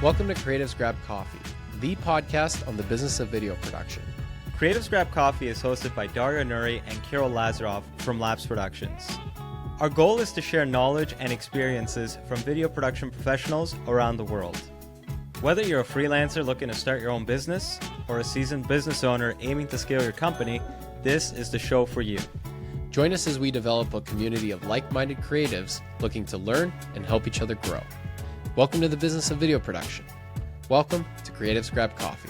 Welcome to Creatives Grab Coffee, the podcast on the business of video production. Creatives Grab Coffee is hosted by Dario Nuri and Kirill Lazarov from Labs Productions. Our goal is to share knowledge and experiences from video production professionals around the world. Whether you're a freelancer looking to start your own business or a seasoned business owner aiming to scale your company, this is the show for you. Join us as we develop a community of like-minded creatives looking to learn and help each other grow. Welcome to the business of video production. Welcome to Creatives Grab Coffee.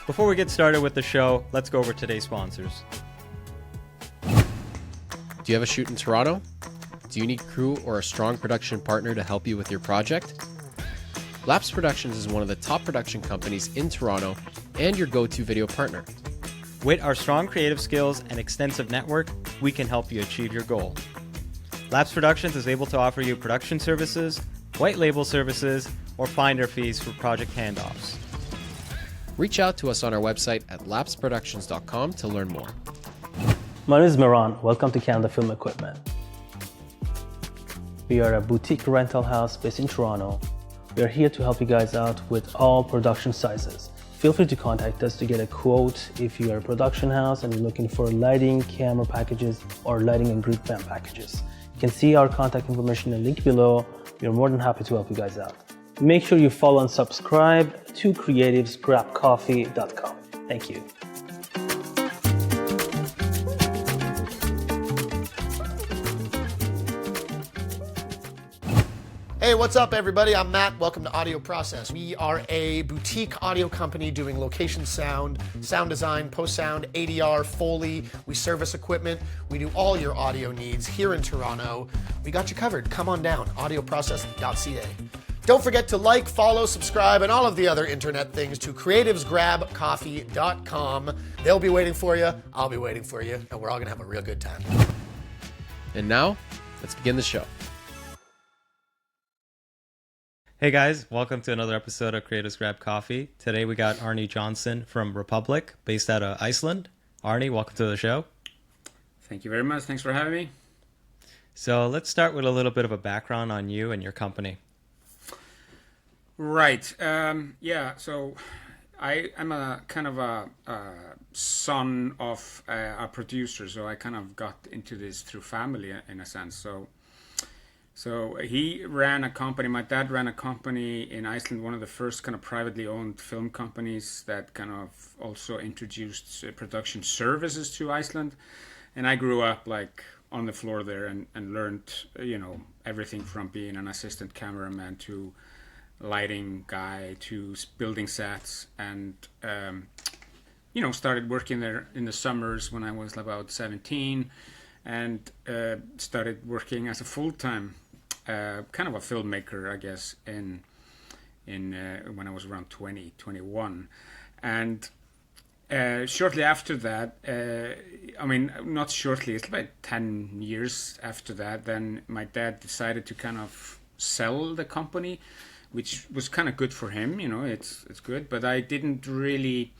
Before we get started with the show, let's go over today's sponsors. Do you have a shoot in Toronto? Do you need crew or a strong production partner to help you with your project? Labs Productions is one of the top production companies in Toronto and your go-to video partner. With our strong creative skills and extensive network, we can help you achieve your goal. Labs Productions is able to offer you production services, white label services, or finder fees for project handoffs. Reach out to us on our website at labsproductions.com to learn more. My name is Miran. Welcome to Canada Film Equipment. We are a boutique rental house based in Toronto. We are here to help you guys out with all production sizes. Feel free to contact us to get a quote if you are a production house and you're looking for lighting, camera packages, or lighting and grid fan packages. You can see our contact information in the link below. We are more than happy to help you guys out. Make sure you follow and subscribe to creativesgrabcoffee.com. Thank you. Hey, what's up, everybody? I'm Matt. Welcome to Audio Process. We are a boutique audio company doing location sound, sound design, post-sound, ADR, Foley. We service equipment. We do all your audio needs here in Toronto. We got you covered. Come on down, audioprocess.ca. Don't forget to like, follow, subscribe, and all of the other internet things to creativesgrabcoffee.com. They'll be waiting for you. I'll be waiting for you, and we're all going to have a real good time. And now, let's begin the show. Hey guys, welcome to another episode of Creatives Grab Coffee. Today we got Arni Jonsson from Republik, based out of Iceland. Arni, welcome to the show. Thank you very much. Thanks for having me. So let's start with a little bit of a background on you and your company. Right. So I'm a kind of a son of a producer, so I kind of got into this through family in a sense. So he ran a company. My dad ran a company in Iceland, one of the first kind of privately owned film companies that kind of also introduced production services to Iceland. And I grew up like on the floor there and learned, everything from being an assistant cameraman to lighting guy to building sets, and started working there in the summers when I was about 17, and started working as a full-time kind of a filmmaker, I guess, in when I was around 20, 21. And shortly after that, not shortly, it's about 10 years after that, then my dad decided to kind of sell the company, which was kind of good for him, it's good. But I didn't really,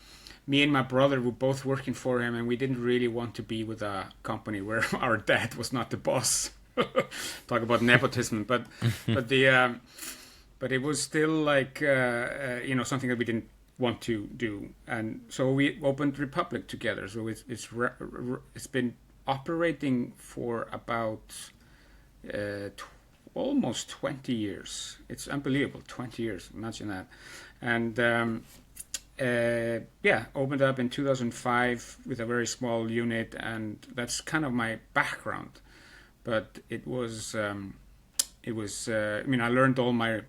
me and my brother were both working for him, and we didn't really want to be with a company where our dad was not the boss. Talk about nepotism, but it was still like something that we didn't want to do, and so we opened Republik together. So it's been operating for about almost 20 years. It's unbelievable, 20 years. Imagine that. And opened up in 2005 with a very small unit, and that's kind of my background. But I learned all my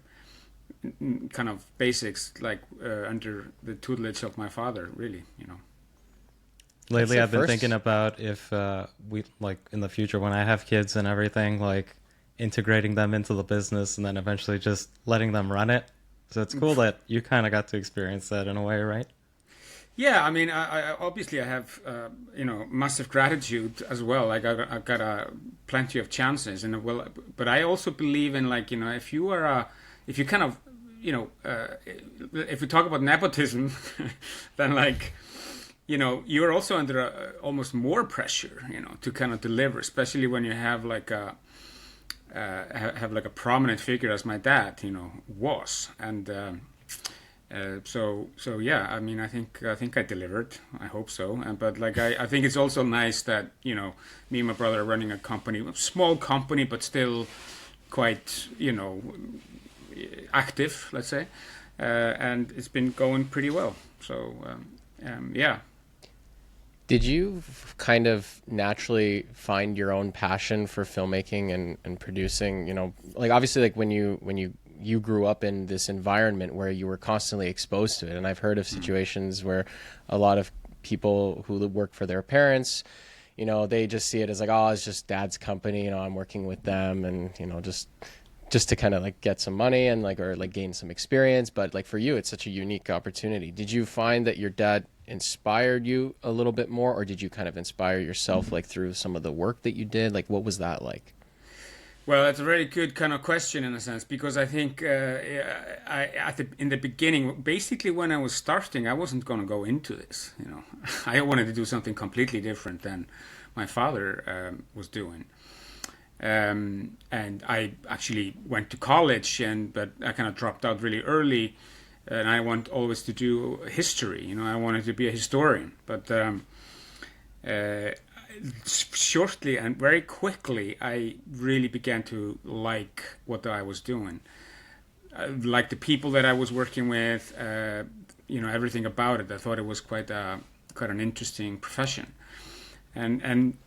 kind of basics like under the tutelage of my father, really, Lately I've been thinking about if we, like, in the future when I have kids and everything, like integrating them into the business and then eventually just letting them run it. So it's cool that you kind of got to experience that in a way, right? Yeah, I obviously I have massive gratitude as well. I got plenty of chances, and but I also believe in, like, if you talk about nepotism, then like you're also under almost more pressure, to kind of deliver, especially when you have like a have like a prominent figure as my dad, was. And so yeah, I mean, I think I delivered. I hope so. But like I think it's also nice that me and my brother are running a company, a small company, but still quite active, let's say, and it's been going pretty well. So yeah. Did you kind of naturally find your own passion for filmmaking and producing? Like obviously, like when you grew up in this environment where you were constantly exposed to it, and I've heard of situations where a lot of people who work for their parents, they just see it as like, oh, it's just dad's company. I'm working with them, and just to kind of like get some money and or gain some experience. But like for you, it's such a unique opportunity. Did you find that your dad inspired you a little bit more, or did you kind of inspire yourself like through some of the work that you did? Like what was that like? Well, that's a very good kind of question in a sense, because I think in the beginning, basically when I was starting, I wasn't going to go into this. I wanted to do something completely different than my father was doing. And I actually went to college, but I kind of dropped out really early. And I want always to do history. I wanted to be a historian. But shortly and very quickly, I really began to like what I was doing. Like the people that I was working with, everything about it. I thought it was quite an interesting profession. And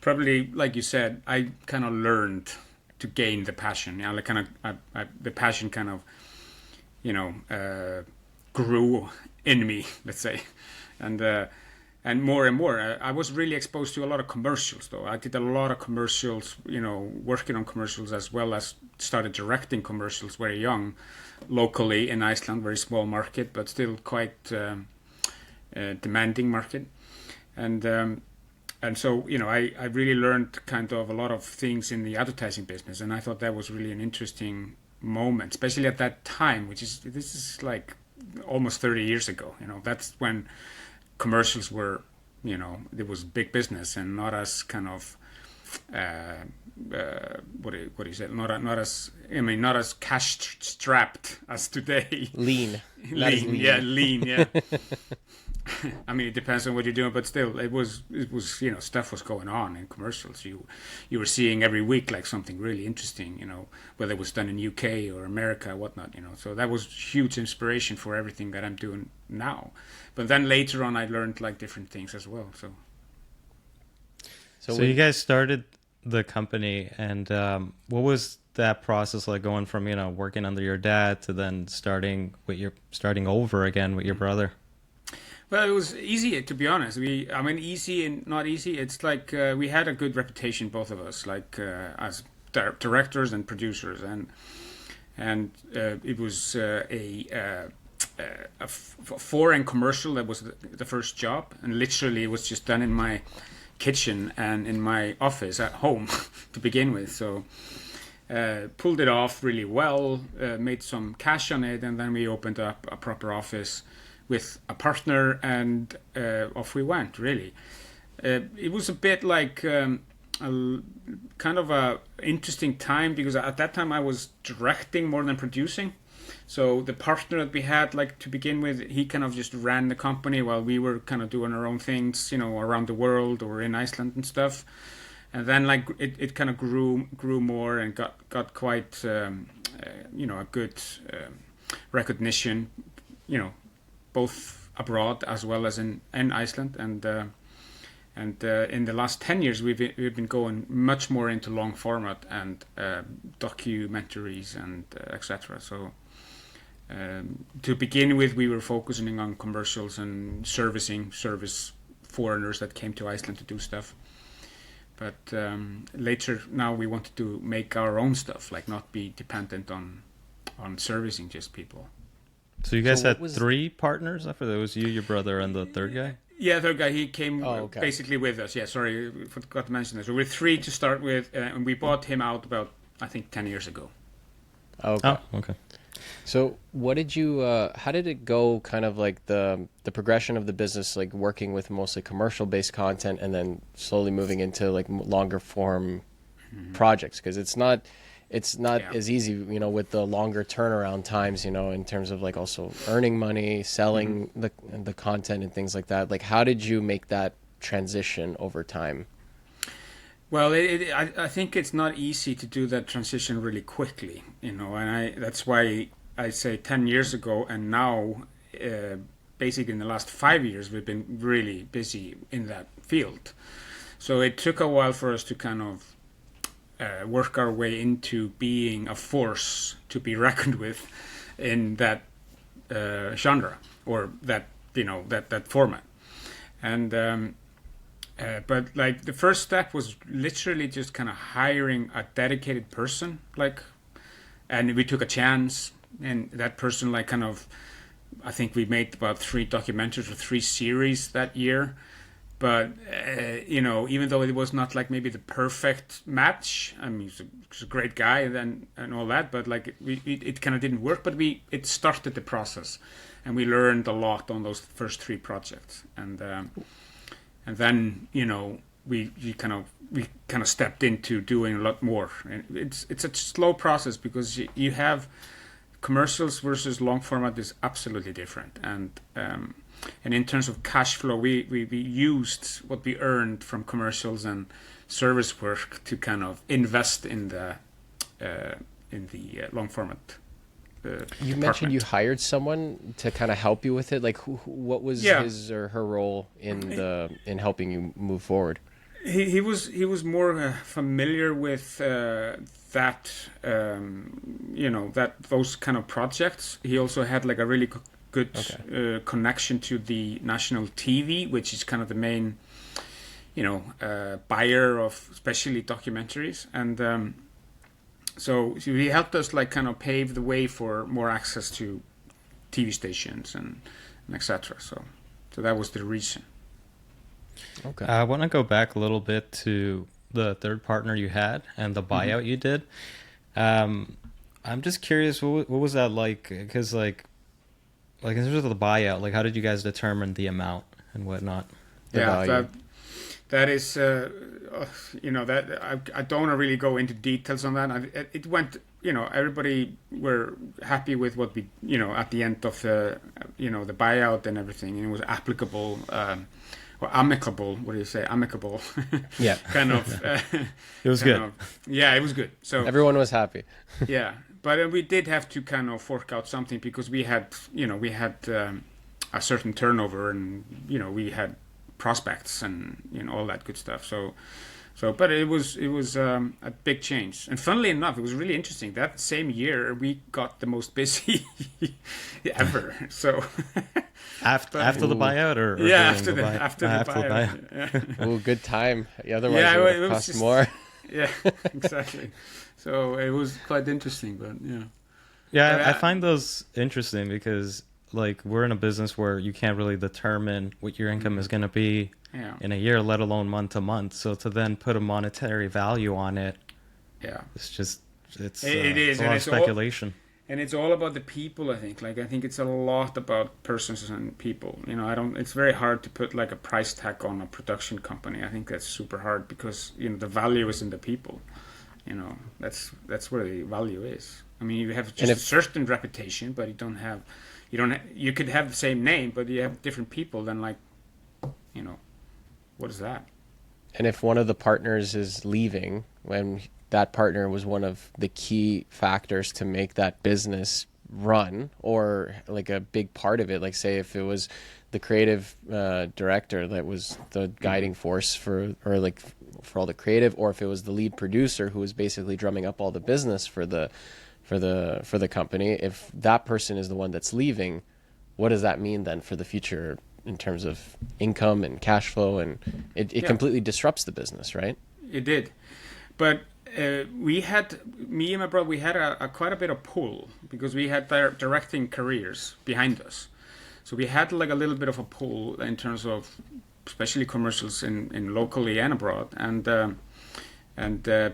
probably, like you said, I kind of learned to gain the passion. The passion kind of, grew in me, let's say, and more and more. I was really exposed to a lot of commercials, though. I did a lot of commercials, working on commercials, as well as started directing commercials very young, locally in Iceland, very small market, but still quite demanding market. And so, I really learned kind of a lot of things in the advertising business, and I thought that was really an interesting moment, especially at that time, this is like almost 30 years ago. That's when commercials were, it was big business and not as kind of, what do you say? Not as cash strapped as today. Lean. Lean, yeah. I mean, it depends on what you're doing, but still, it was stuff was going on in commercials. You were seeing every week like something really interesting, whether it was done in UK or America, whatnot, So that was huge inspiration for everything that I'm doing now. But then later on, I learned like different things as well. So you guys started the company, and what was that process like, going from working under your dad to then starting over again with your brother? Well, it was easy, to be honest. Easy and not easy. It's like we had a good reputation, both of us, like as directors and producers, and it was a foreign commercial that was the first job, and literally it was just done in my kitchen and in my office at home to begin with. So pulled it off really well, made some cash on it, and then we opened up a proper office with a partner, and off we went, really. It was a bit like a kind of a interesting time, because at that time I was directing more than producing. So the partner that we had, like to begin with, he kind of just ran the company while we were kind of doing our own things, around the world or in Iceland and stuff. And then like it kind of grew more and got quite a good recognition, both abroad as well as in Iceland, and in the last 10 years we've been going much more into long format and documentaries and etc. So to begin with, we were focusing on commercials and service foreigners that came to Iceland to do stuff. But later, now we wanted to make our own stuff, like not be dependent on servicing just people. So you guys had three partners after that? Was you, your brother, and the third guy? Yeah, third guy, he came basically with us. Yeah, sorry, forgot to mention that. So we're three to start with, and we bought him out about, I think, 10 years ago. Okay. Oh, okay. So what did you, how did it go, kind of like the progression of the business, like working with mostly commercial-based content and then slowly moving into like longer form projects, because it's not Yeah. as easy, you know, with the longer turnaround times, you know, in terms of like also earning money, selling the content and things like that. Like, how did you make that transition over time? Well, I think it's not easy to do that transition really quickly, you know, and that's why I say 10 years ago and now, basically in the last 5 years, we've been really busy in that field. So it took a while for us to kind of work our way into being a force to be reckoned with in that genre, or that, you know, that format. And but like the first step was literally just kind of hiring a dedicated person, like, and we took a chance, and that person like kind of, I think we made about 3 documentaries or 3 series that year. But you know, even though it was not like maybe the perfect match, I mean, he's a great guy and all that, but like it kind of didn't work. But it started the process, and we learned a lot on those first 3 projects, and then, you know, we kind of stepped into doing a lot more. And it's a slow process, because you have commercials versus long format is absolutely different, and in terms of cash flow, we used what we earned from commercials and service work to kind of invest in the long format. You mentioned you hired someone to kind of help you with it. Like, what was his or her role in helping you move forward? He was more familiar with that, you know, those kind of projects. He also had like a really good connection to the national TV, which is kind of the main, you know, buyer of especially documentaries, and so he helped us like kind of pave the way for more access to TV stations and etc. So that was the reason. Okay. I want to go back a little bit to the third partner you had and the buyout you did. I'm just curious, what was that like? Because like in terms of the buyout, like how did you guys determine the amount and whatnot? That is, you know, that I don't want to really go into details on that. It went, you know, everybody were happy with what we, you know, at the end of the, you know, the buyout and everything, and it was applicable, or amicable. What do you say? Amicable. Yeah. Kind of. It was good. Yeah, it was good. So everyone was happy. Yeah, but we did have to kind of fork out something, because we had, you know, a certain turnover, and, you know, we had prospects and, you know, all that good stuff. So but it was a big change, and funnily enough, it was really interesting. That same year we got the most busy ever. So after the buyout, or after the buyout. Yeah. Ooh, good time. Otherwise it would cost more. Yeah, exactly. So it was quite interesting, but I find those interesting, because like we're in a business where you can't really determine what your income is going to be in a year, let alone month to month. So to then put a monetary value on it, it's a lot of speculation. And it's all about the people, I think. Like, I think it's a lot about persons and people. You know, it's very hard to put like a price tag on a production company. I think that's super hard, because, you know, the value is in the people. You know, that's where the value is. I mean, you have just a certain reputation, but you could have the same name, but you have different people. Then, like, you know, what is that? And if one of the partners is leaving, when that partner was one of the key factors to make that business run, or like a big part of it, like say if it was the creative director that was the guiding force for all the creative, or if it was the lead producer who was basically drumming up all the business for the company, if that person is the one that's leaving, what does that mean then for the future in terms of income and cash flow? And it completely disrupts the business, right? It did. But me and my brother, we had quite a bit of pull, because we had directing careers behind us. So we had like a little bit of a pull in terms of especially commercials in locally and abroad. And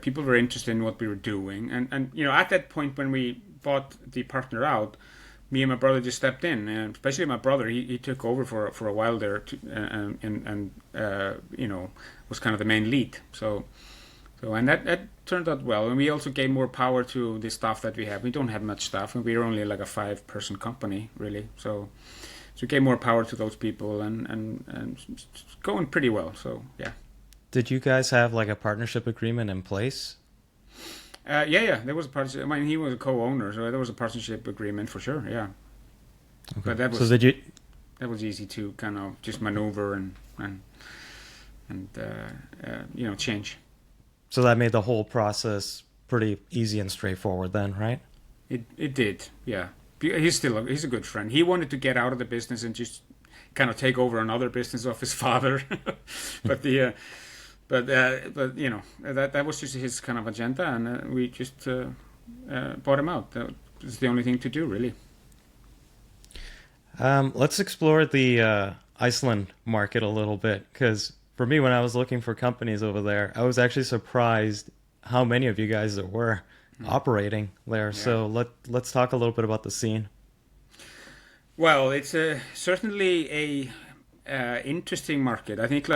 people were interested in what we were doing. And you know, at that point when we bought the partner out, me and my brother just stepped in, and especially my brother, he took over for a while there, and you know, was kind of the main lead. So So, and that turned out well. And we also gave more power to the staff that we have. We don't have much staff, and we're only like a 5-person company, really. So we gave more power to those people, and it's going pretty well. So, yeah. Did you guys have like a partnership agreement in place? Yeah. There was a partnership. I mean, he was a co-owner, so there was a partnership agreement for sure. Yeah. Okay. But that was so did you? That was easy to kind of just maneuver and change. So that made the whole process pretty easy and straightforward then, right? It did, yeah. He's a good friend. He wanted to get out of the business and just kind of take over another business of his father, but that was just his kind of agenda, and we just bought him out. That was the only thing to do, really. Let's explore the Iceland market a little bit, because for me, when I was looking for companies over there, I was actually surprised how many of you guys there were operating there. Yeah. So let's talk a little bit about the scene. Well, it's certainly a interesting market. I think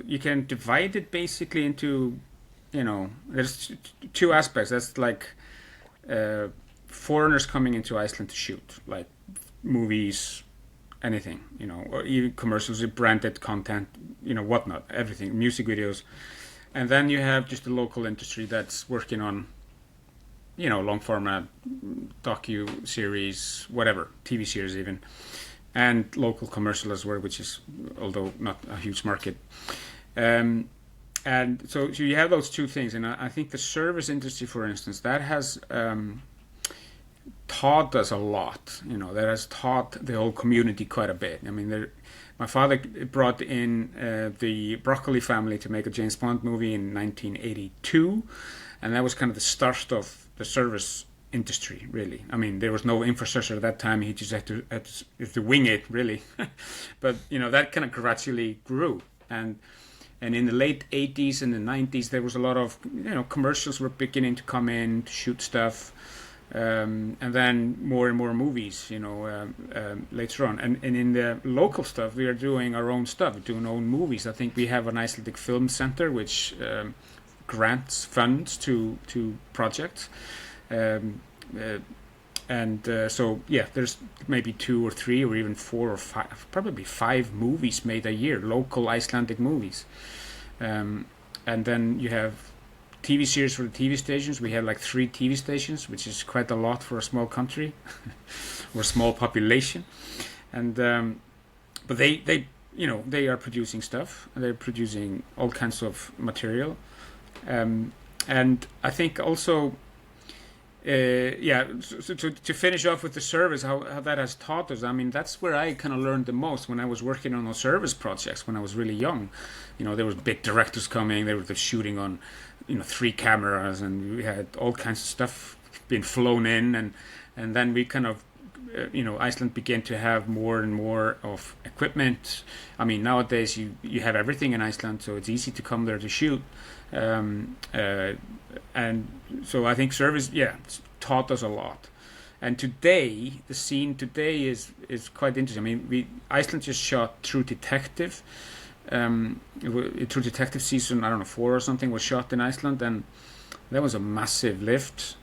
you can divide it basically into, there's two aspects. That's like foreigners coming into Iceland to shoot, like movies, anything, or even commercials, branded content, whatnot, everything, music videos. And then you have just the local industry that's working on, long format, docu-series, whatever, TV series even, and local commercial as well, which is, although not a huge market. And so you have those two things. And I think the service industry, for instance, that has taught us a lot, that has taught the whole community quite a bit. I mean, my father brought in the Broccoli family to make a James Bond movie in 1982, and that was kind of the start of the service industry, really. I mean, there was no infrastructure at that time. He just had to wing it, really. But, that kind of gradually grew. And in the late 80s and the 90s, there was a lot of, commercials were beginning to come in to shoot stuff. And then more and more movies, later on. And in the local stuff, we are doing our own stuff, doing our own movies. I think we have an Icelandic Film Center, which grants funds to projects. So, there's maybe 2 or 3 or even 4 or 5, probably 5 movies made a year, local Icelandic movies. And then you have TV series for the TV stations. We have like 3 TV stations, which is quite a lot for a small country or a small population. And but they are producing stuff. They're producing all kinds of material. And I think also, so to finish off with the service, how that has taught us. I mean, that's where I kind of learned the most when I was working on those service projects when I was really young. There was big directors coming. They were shooting on 3 cameras, and we had all kinds of stuff being flown in, and then we kind of Iceland began to have more and more of equipment. I mean, nowadays you have everything in Iceland, so it's easy to come there to shoot. And so I think service, taught us a lot. And today, the scene today is quite interesting. I mean, Iceland just shot True Detective. True Detective season, I don't know, 4 or something was shot in Iceland, and that was a massive lift.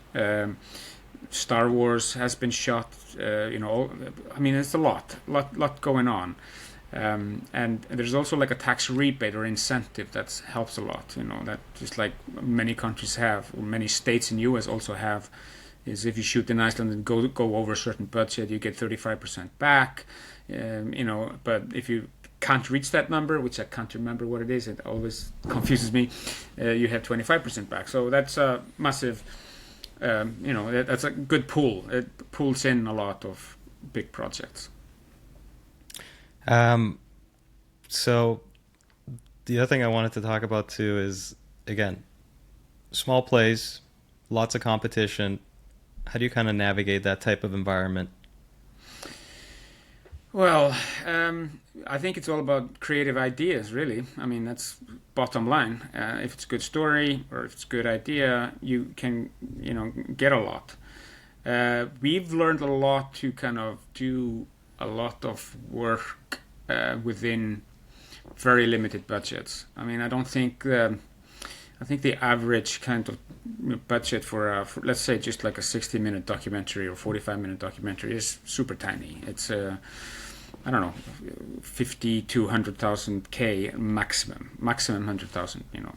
Star Wars has been shot. I mean, it's a lot going on. And there's also like a tax rebate or incentive that helps a lot. That just like many countries have, or many states in US also have, is if you shoot in Iceland and go over a certain budget, you get 35% back. But if you can't reach that number, which I can't remember what it is, it always confuses me, you have 25% back. So that's a massive, that's a good pool. It pulls in a lot of big projects. So the other thing I wanted to talk about too is, again, small plays, lots of competition. How do you kind of navigate that type of environment? Well, I think it's all about creative ideas, really. I mean, that's bottom line. If it's a good story or if it's a good idea, you can, get a lot. We've learned a lot to kind of do a lot of work within very limited budgets. I mean, I don't think I think the average kind of budget for let's say just like a 60-minute documentary or 45-minute documentary is super tiny. It's I don't know, 50 to 100,000 K maximum 100,000, you know.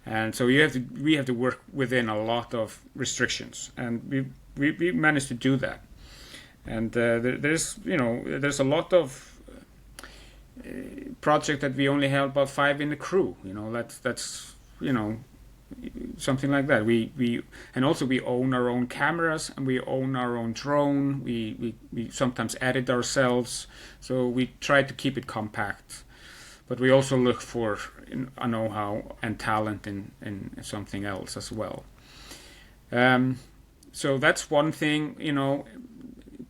And so we have to work within a lot of restrictions, and we managed to do that. And there's a lot of project that we only have about 5 in the crew. You know, that's something like that. We and also we own our own cameras and we own our own drone. We sometimes edit ourselves, so we try to keep it compact. But we also look for a know-how and talent in something else as well. So that's one thing, you know.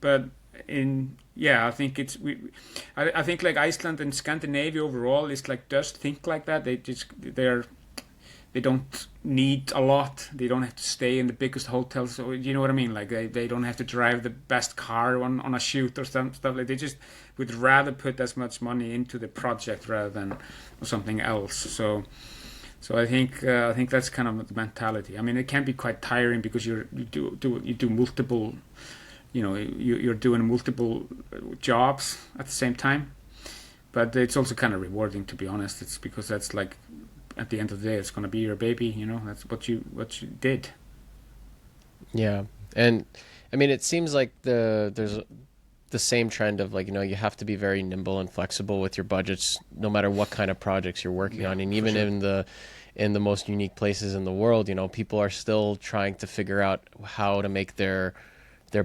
But I think I think like Iceland and Scandinavia overall is like does think like that. They don't need a lot. They don't have to stay in the biggest hotels. So you know what I mean? Like they don't have to drive the best car on a shoot or stuff like. They just would rather put as much money into the project rather than something else. So I think that's kind of the mentality. I mean, it can be quite tiring because you do multiple, you know, you're doing multiple jobs at the same time. But it's also kind of rewarding, to be honest. It's because that's like, at the end of the day, it's going to be your baby, you know. That's what you did. Yeah, and I mean, it seems like there's the same trend of like, you know, you have to be very nimble and flexible with your budgets, no matter what kind of projects you're working on, and even in the most unique places in the world, you know, people are still trying to figure out how to make their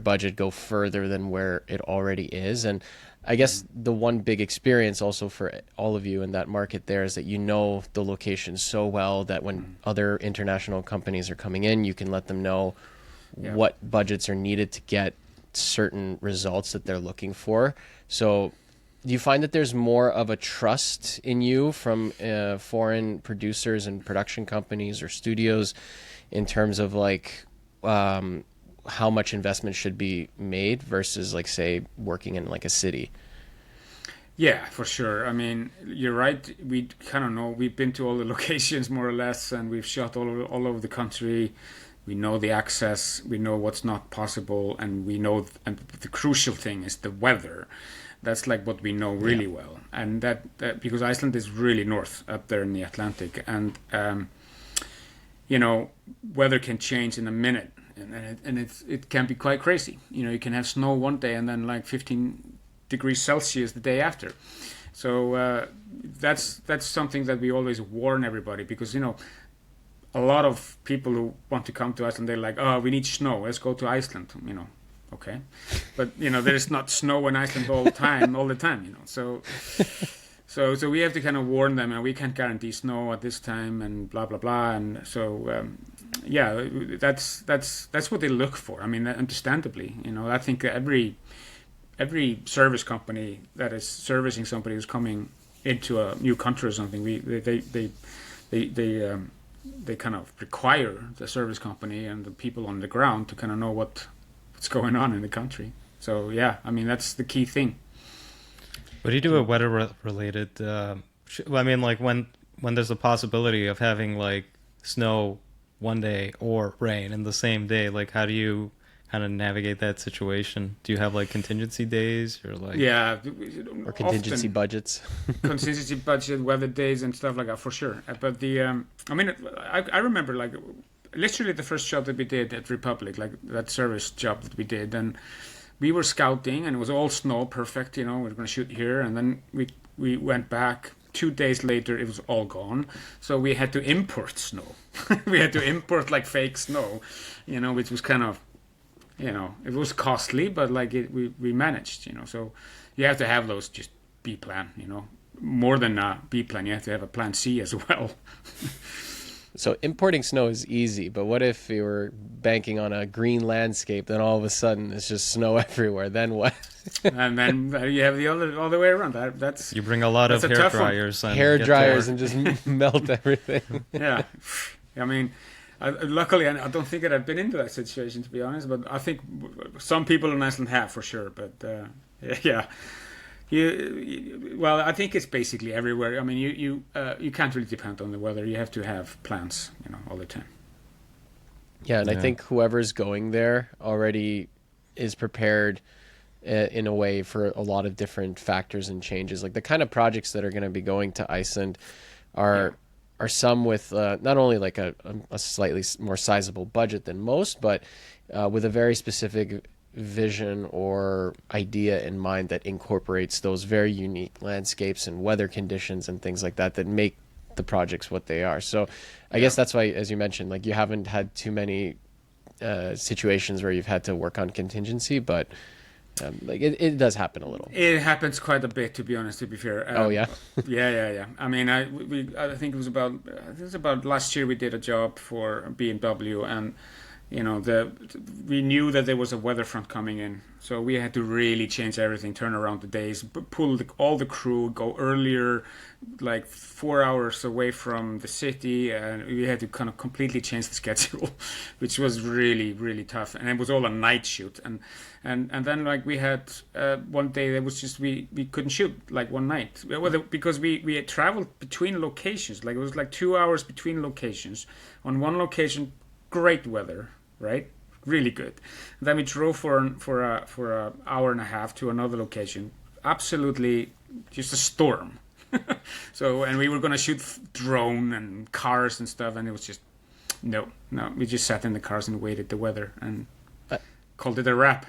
budget go further than where it already is. And I guess the one big experience also for all of you in that market there is that you know the location so well that when other international companies are coming in, you can let them know what budgets are needed to get certain results that they're looking for. So do you find that there's more of a trust in you from foreign producers and production companies or studios in terms of like how much investment should be made versus like, say, working in like a city? Yeah, for sure. I mean, you're right. We kind of know. We've been to all the locations more or less, and we've shot all over the country. We know the access. We know what's not possible, and we know. And the crucial thing is the weather. That's like what we know really well, and that because Iceland is really north up there in the Atlantic, and you know, weather can change in a minute. And it can be quite crazy. You know, you can have snow one day and then like 15 degrees Celsius the day after. So that's something that we always warn everybody, because, you know, a lot of people who want to come to Iceland, they're like, oh, we need snow, let's go to Iceland, you know. Okay. But, you know, there's not snow in Iceland all the time, you know. So we have to kind of warn them, and we can't guarantee snow at this time and blah, blah, blah. And so... that's what they look for. I mean, understandably, you know, I think every service company that is servicing somebody who's coming into a new country or something, they kind of require the service company and the people on the ground to kind of know what's going on in the country. So yeah, I mean, that's the key thing. What do you do with weather related? I mean, like when there's a possibility of having like snow one day or rain in the same day, like how do you kind of navigate that situation? Do you have like contingency days or like or contingency budgets? Contingency budget, weather days and stuff like that, for sure. But I mean, I remember like literally the first job that we did at Republik, like that service job that we did, and we were scouting and it was all snow, perfect, you know, we're going to shoot here, and then we went back. 2 days later, it was all gone. So we had to import snow. We had to import like fake snow, you know, which was kind of, you know, it was costly, but like we managed, you know. So you have to have those just B plan, you know. More than a B plan, you have to have a plan C as well. So importing snow is easy, but what if you were banking on a green landscape, then all of a sudden it's just snow everywhere? Then what? And then you have the other way around. That's you bring a lot of hair dryers and just melt everything. Yeah, I mean, luckily I don't think that I've been into that situation, to be honest. But I think some people in Iceland have, for sure. But yeah, Well, I think it's basically everywhere. I mean, you can't really depend on the weather. You have to have plans, all the time. Yeah, and I think whoever's going there already is prepared in a way for a lot of different factors and changes. Like the kind of projects that are going to be going to Iceland are some with not only like a slightly more sizable budget than most, but with a very specific vision or idea in mind that incorporates those very unique landscapes and weather conditions and things like that that make the projects what they are. So I guess that's why, as you mentioned, like you haven't had too many situations where you've had to work on contingency, but like it does happen a little. It happens quite a bit, to be honest. To be fair. Oh yeah. yeah. I mean, I think it was about last year we did a job for BMW, and we knew that there was a weather front coming in, so we had to really change everything, turn around the days, pull all the crew, go earlier, like 4 hours away from the city, and we had to kind of completely change the schedule, which was really, really tough. And it was all a night shoot, and then like we had one day that was just we couldn't shoot like one night, because we had traveled between locations, like it was like 2 hours between locations. On one location, great weather, right? Really good. And then we drove for a hour and a half to another location. Absolutely just a storm. So, and we were going to shoot drone and cars and stuff, and it was just, no. We just sat in the cars and waited the weather and called it a wrap.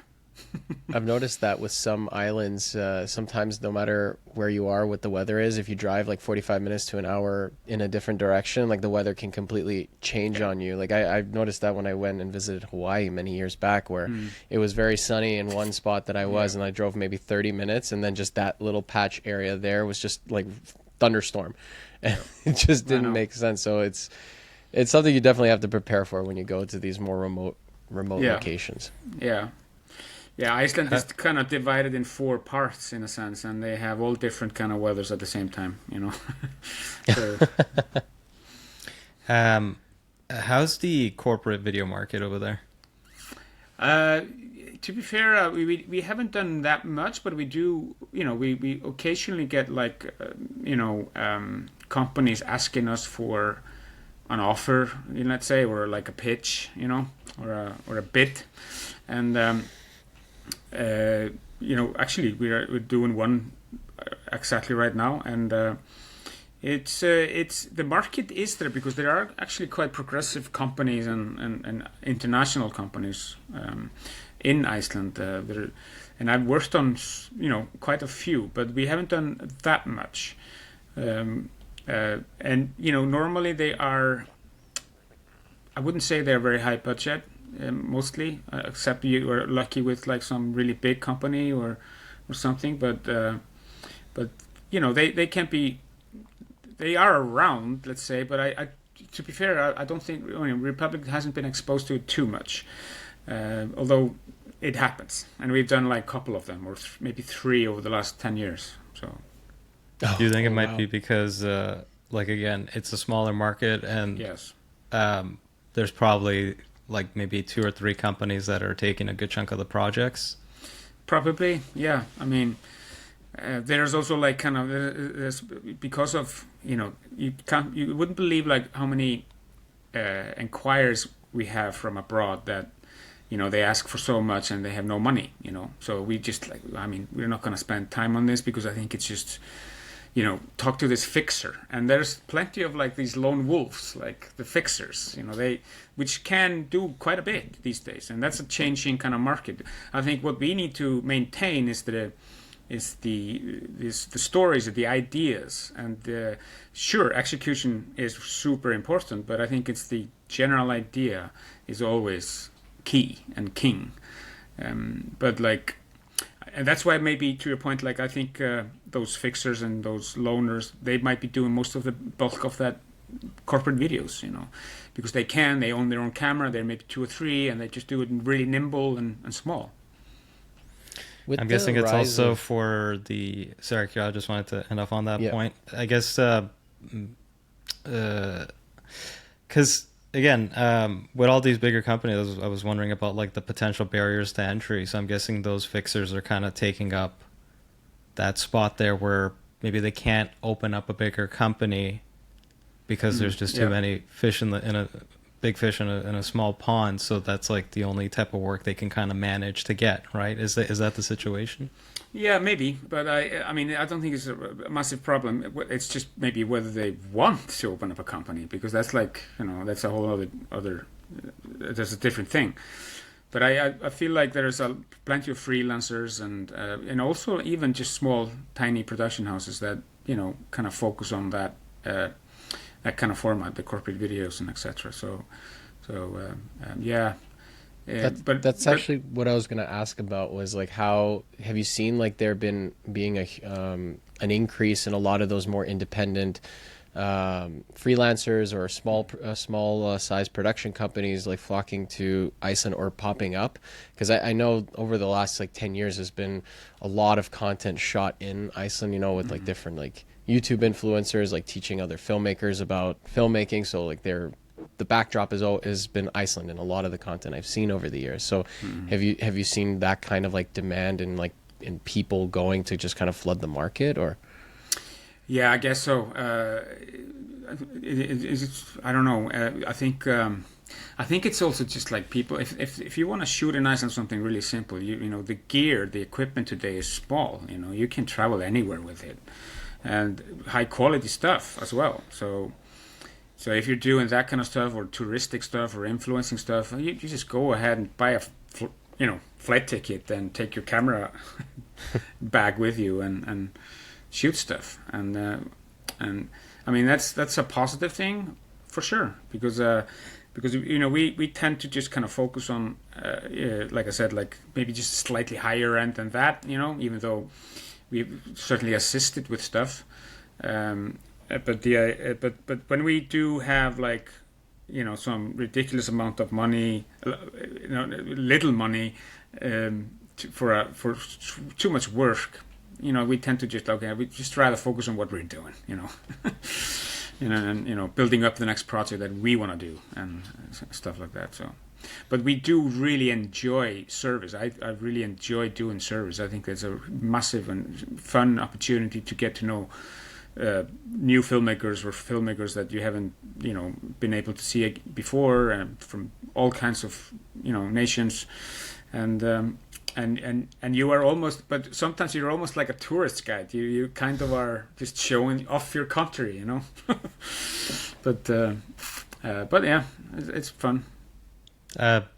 I've noticed that with some islands, sometimes no matter where you are, what the weather is, if you drive like 45 minutes to an hour in a different direction, like the weather can completely change on you. Like I've noticed that when I went and visited Hawaii many years back, where it was very sunny in one spot that I was, and I drove maybe 30 minutes, and then just that little patch area there was just like thunderstorm. And it just didn't make sense. So it's something you definitely have to prepare for when you go to these more remote locations. Yeah, Iceland is kind of divided in 4 parts in a sense, and they have all different kind of weathers at the same time, So. How's the corporate video market over there? To be fair, we haven't done that much, but we do. We occasionally get like companies asking us for an offer, let's say, or like a pitch, or a bid, and. Actually, we're doing one exactly right now, and it's the market is there because there are actually quite progressive companies and international companies in Iceland. And I've worked on quite a few, but we haven't done that much. And normally they are. I wouldn't say they're very high budget. Mostly, except you are lucky with like some really big company or something, but they can't be. They are around, let's say, but I to be fair, I don't think Republik hasn't been exposed to it too much, although it happens, and we've done like a couple of them or maybe 3 over the last 10 years. So, do you think it might be because, like again, it's a smaller market, and yes, there's probably like maybe 2 or 3 companies that are taking a good chunk of the projects? Probably, yeah. I mean, there's also like kind of there's because of you wouldn't believe like how many inquiries we have from abroad that they ask for so much and they have no money. So we just we're not going to spend time on this because I think it's just. Talk to this fixer, and there's plenty of like these lone wolves, like the fixers, which can do quite a bit these days, and that's a changing kind of market. I think what we need to maintain is the stories, the ideas, and sure, execution is super important, but I think it's the general idea is always key and king. But like. And that's why maybe to your point, like I think those fixers and those loaners, they might be doing most of the bulk of that corporate videos, because they own their own camera, they're maybe 2 or 3, and they just do it really nimble and small. I'm guessing it's also for the... Sorry, I just wanted to end off on that point. I guess because... Again, with all these bigger companies, I was wondering about like the potential barriers to entry. So I'm guessing those fixers are kind of taking up that spot there where maybe they can't open up a bigger company because there's just too many fish in a big fish in a small pond. So that's like the only type of work they can kind of manage to get, right? Is that the situation? Yeah, maybe, but I mean, I don't think it's a massive problem. It's just maybe whether they want to open up a company, because that's like, that's a whole other that's a different thing. But I feel like there's plenty of freelancers and also even just small, tiny production houses that kind of focus on that kind of format, the corporate videos and etc. So yeah. That's actually what I was going to ask about, was like, how have you seen like there being an increase in a lot of those more independent freelancers or small size production companies like flocking to Iceland or popping up? Because I know over the last like 10 years there's been a lot of content shot in Iceland, with like different like YouTube influencers like teaching other filmmakers about filmmaking. So like the backdrop has been Iceland in a lot of the content I've seen over the years. So have you seen that kind of like demand and like in people going to just kind of flood the market, or? Yeah, I guess so. I don't know. I think it's also just like people. If you want to shoot in Iceland something really simple, the gear, the equipment today is small. You can travel anywhere with it, and high quality stuff as well. So if you're doing that kind of stuff, or touristic stuff, or influencing stuff, you just go ahead and buy a flight ticket and take your camera bag with you and shoot stuff. And I mean that's a positive thing for sure, because we tend to just kind of focus on like I said, like maybe just slightly higher end than that, even though we've certainly assisted with stuff. But when we do have like some ridiculous amount of money, little money for too much work, we tend to just we just rather focus on what we're doing, and building up the next project that we want to do and stuff like that. So, but we do really enjoy service. I really enjoy doing service. I think it's a massive and fun opportunity to get to know new filmmakers or filmmakers that you haven't been able to see before, and from all kinds of nations, and you are almost, but sometimes you're almost like a tourist guide. You kind of are just showing off your country, but yeah, it's fun.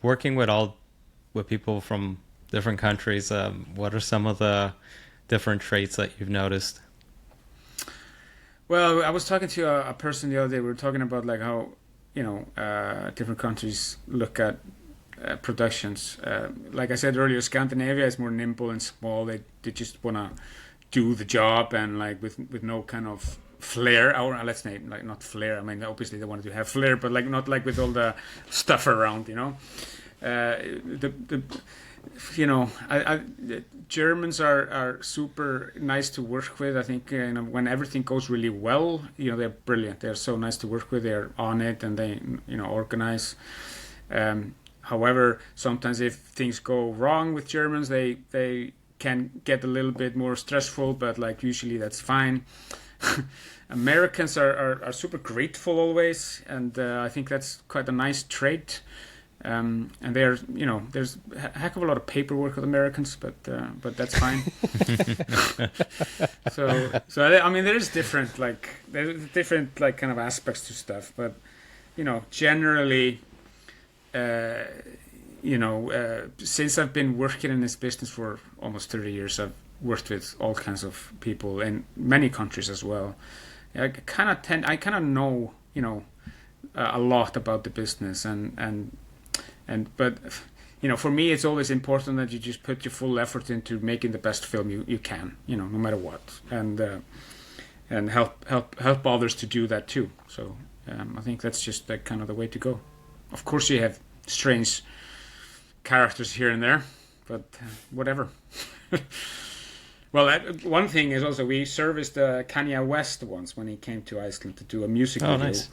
Working with people from different countries, what are some of the different traits that you've noticed? Well, I was talking to a person the other day. We were talking about like how different countries look at productions. Like I said earlier, Scandinavia is more nimble and small. They just want to do the job, and like with no kind of flair. Or let's say like not flair. I mean, obviously they want to have flair, but like not like with all the stuff around. The Germans are super nice to work with. I think when everything goes really well, they're brilliant. They're so nice to work with. They're on it, and they organize. However, sometimes if things go wrong with Germans, they can get a little bit more stressful, but like usually that's fine. Americans are super grateful always, and I think that's quite a nice trait. And there's a heck of a lot of paperwork with Americans, but that's fine. so I mean there's different kind of aspects to stuff, but generally, since I've been working in this business for almost 30 years, I've worked with all kinds of people in many countries as well. I kind of know a lot about the business, but for me it's always important that you just put your full effort into making the best film you can, no matter what, and help others to do that too. So I think that's just kind of the way to go. Of course you have strange characters here and there, but whatever. Well, one thing is also we serviced Kanye West once when he came to Iceland to do a music video. Nice.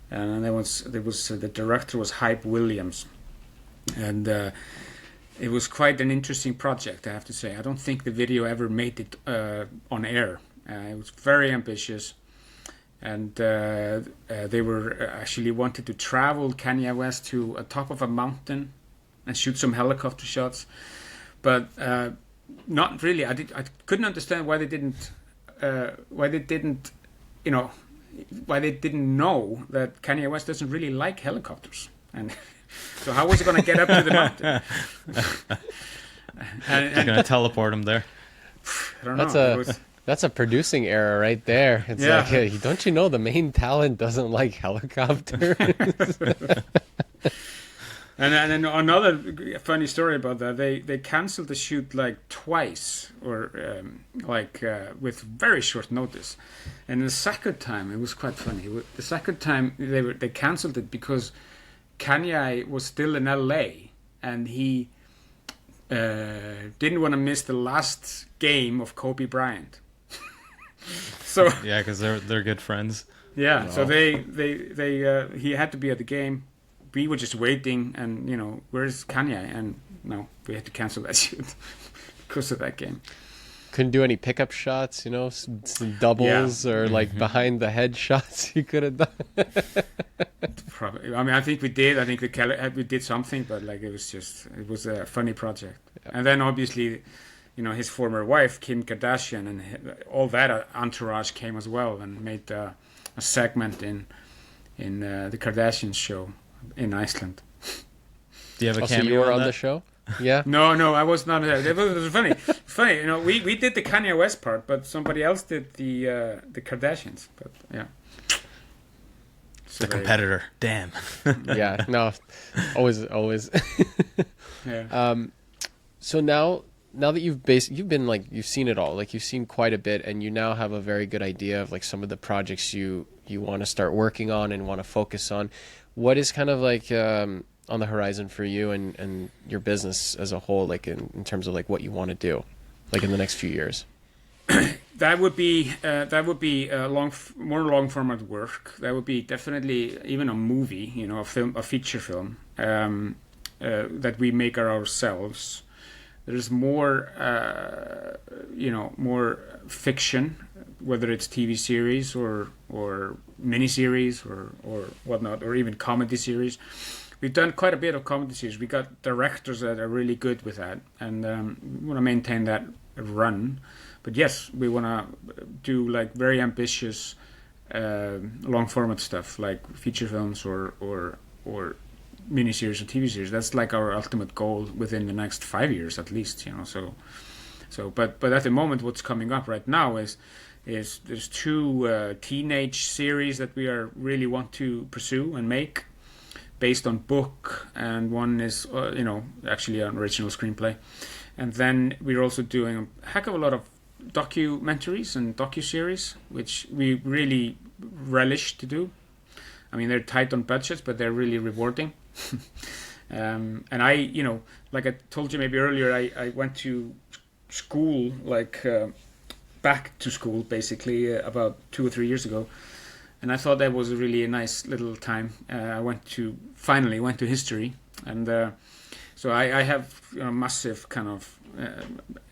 And there was the director was Hype Williams, and it was quite an interesting project, I have to say. I don't think the video ever made it on air. It was very ambitious, and they were actually wanted to travel Kanye West to a top of a mountain and shoot some helicopter shots, but not really. I couldn't understand why they didn't why they didn't know that Kanye West doesn't really like helicopters, and so how was he going to get up to the mountain? You're going to teleport him there. I don't know. That's a producing error right there. It's Yeah. like, hey, don't you know the main talent doesn't like helicopters? And then another funny story about that, they canceled the shoot like twice, or with very short notice. And the second time, it was quite funny. The second time they canceled it because Kanye was still in LA, and he didn't want to miss the last game of Kobe Bryant. So Yeah, because they're good friends. yeah, so they he had to be at the game. We were just waiting, and where's Kanye? And no, we had to cancel that shoot because of that game. Couldn't do any pickup shots, some doubles or like behind the head shots you could have done. Probably. I mean, I think we did. I think we did something, but like it was a funny project. Yeah. And then obviously, his former wife Kim Kardashian and all that entourage came as well and made a segment in the Kardashians show in Iceland. Do you have a Also, cameo you were on that? the show? Yeah. No, I was not there. It was funny. Funny, we did the Kanye West part, but somebody else did the Kardashians. But yeah, The competitor. Damn. Yeah. No. Always. Yeah. So now that you've seen it all, like you've seen quite a bit, and you now have a very good idea of like some of the projects you want to start working on and want to focus on. What is kind of like on the horizon for you and your business as a whole, like in terms of like what you want to do, like in the next few years? That would be more long format work. That would be definitely even a movie, a feature film that we make ourselves. There's more, more fiction, whether it's TV series or miniseries or whatnot, or even comedy series. We've done quite a bit of comedy series. We got directors that are really good with that, and we want to maintain that run. But yes, we want to do like very ambitious long format stuff, like feature films or miniseries or TV series. That's like our ultimate goal within the next 5 years at least. But at the moment, what's coming up right now is there's two teenage series that we really want to pursue and make, based on book, and one is actually an original screenplay. And then we're also doing a heck of a lot of documentaries and docuseries, which we really relish to do. I mean, they're tight on budgets, but they're really rewarding. And I, like I told you maybe earlier, I went to school, back to school basically about 2 or 3 years ago. And I thought that was really a nice little time. I finally went to history, and so I have a massive kind of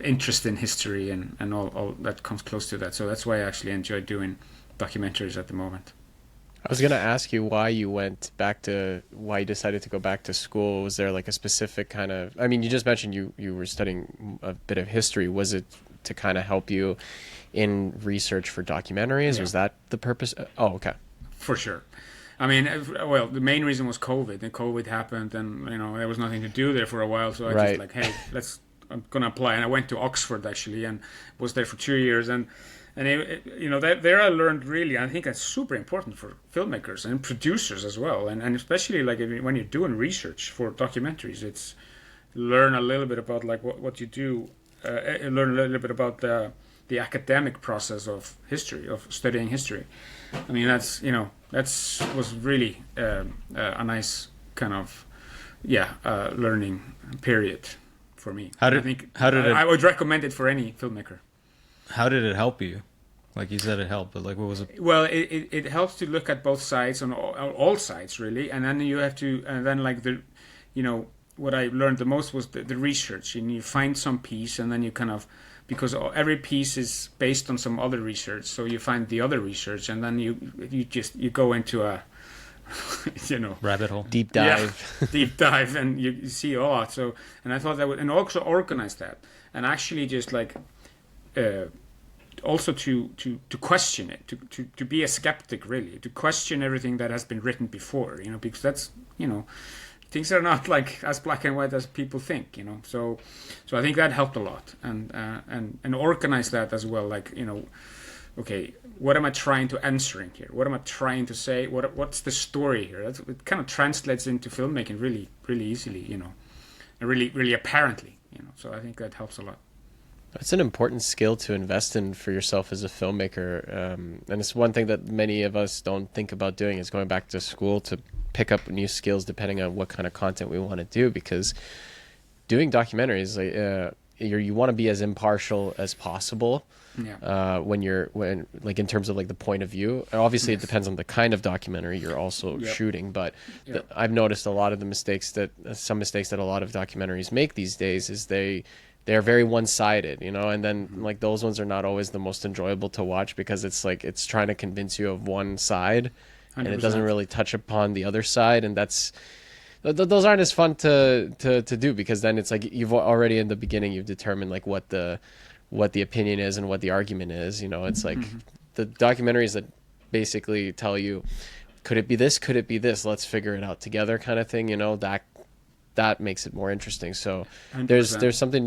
interest in history and all that comes close to that. So that's why I actually enjoy doing documentaries at the moment. I was going to ask you why you decided to go back to school. Was there like a specific kind of, I mean, you just mentioned you were studying a bit of history. Was it to kind of help you in research for documentaries? Yeah. Was that the purpose? Oh, okay. For sure. I mean, well, the main reason was COVID, and COVID happened, and there was nothing to do there for a while. So I just hey, I'm gonna apply, and I went to Oxford actually, and was there for 2 years, and there I learned really. I think that's super important for filmmakers and producers as well, and especially like when you're doing research for documentaries, it's learn a little bit about like what you do, learn a little bit about the academic process of history, of studying history. I mean, was really a nice kind of learning period for me. I would recommend it for any filmmaker. How did it help you? Like you said, it helped, but like what was it? Well, it helps to look at both sides, on all sides really, and then you have to, and then like what I learned the most was the research. And you find some piece, and then you kind of, because every piece is based on some other research, so you find the other research, and then you go into a rabbit hole, deep dive. Yeah, deep dive, and you see so. And I thought that and also organize that, and actually just like also to question it, to be a skeptic, really, to question everything that has been written before, because that's things are not like as black and white as people think, so I think that helped a lot, and organize that as well, like, okay, what am I trying to answer in here? What am I trying to say? What's the story here? It kind of translates into filmmaking really, really easily, and really, really apparently, so I think that helps a lot. It's an important skill to invest in for yourself as a filmmaker, and it's one thing that many of us don't think about doing, is going back to school to pick up new skills depending on what kind of content we want to do, because doing documentaries, you want to be as impartial as possible. Yeah. When like in terms of like the point of view, obviously Yes. It depends on the kind of documentary you're also Yep. shooting, but Yep. I've noticed a lot of the mistakes that a lot of documentaries make these days is they're very one-sided, and then like those ones are not always the most enjoyable to watch, because it's like it's trying to convince you of one side, and it doesn't 100%. really touch upon the other side, and those aren't as fun to do, because then it's like you've already in the beginning you've determined like what the opinion is and what the argument is. It's like the documentaries that basically tell you, could it be this, could it be this, let's figure it out together kind of thing, that makes it more interesting. So 100%. there's something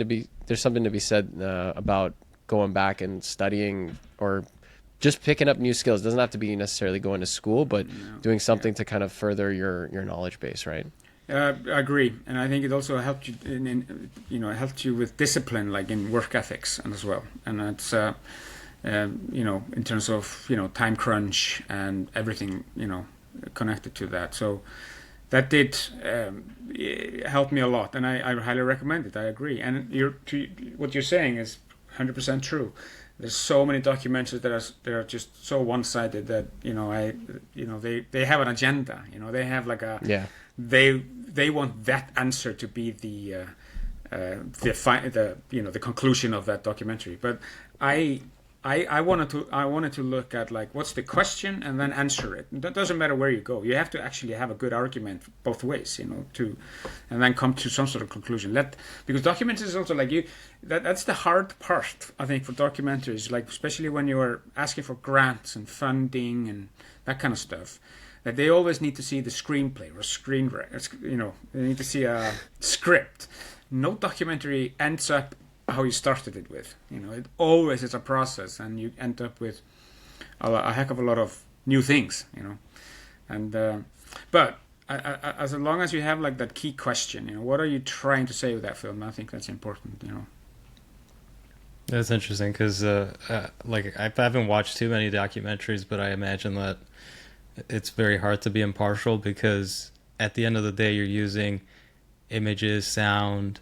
to be said about going back and studying, or just picking up new skills. It doesn't have to be necessarily going to school, but doing something to kind of further your knowledge base, right? I agree, and I think it also helped you it helped you with discipline, like in work ethics, and as well, and it's in terms of time crunch and everything connected to that. So that did help me a lot, and I highly recommend it. I agree, and what you're saying is 100% true. There's so many documentaries that are just so one-sided that they have an agenda. They have like a they want that answer to be the conclusion of that documentary. But I wanted to look at like what's the question and then answer it. That doesn't matter where you go. You have to actually have a good argument both ways, and then come to some sort of conclusion. Because documentaries is also like that's the hard part, I think, for documentaries, like especially when you are asking for grants and funding and that kind of stuff. That they always need to see the screenplay or they need to see a script. No documentary ends up how you started it with. It always is a process, and you end up with a heck of a lot of new things. And but as long as you have like that key question, what are you trying to say with that film? I think that's important. That's interesting, because like I haven't watched too many documentaries, but I imagine that it's very hard to be impartial, because at the end of the day you're using images, sound,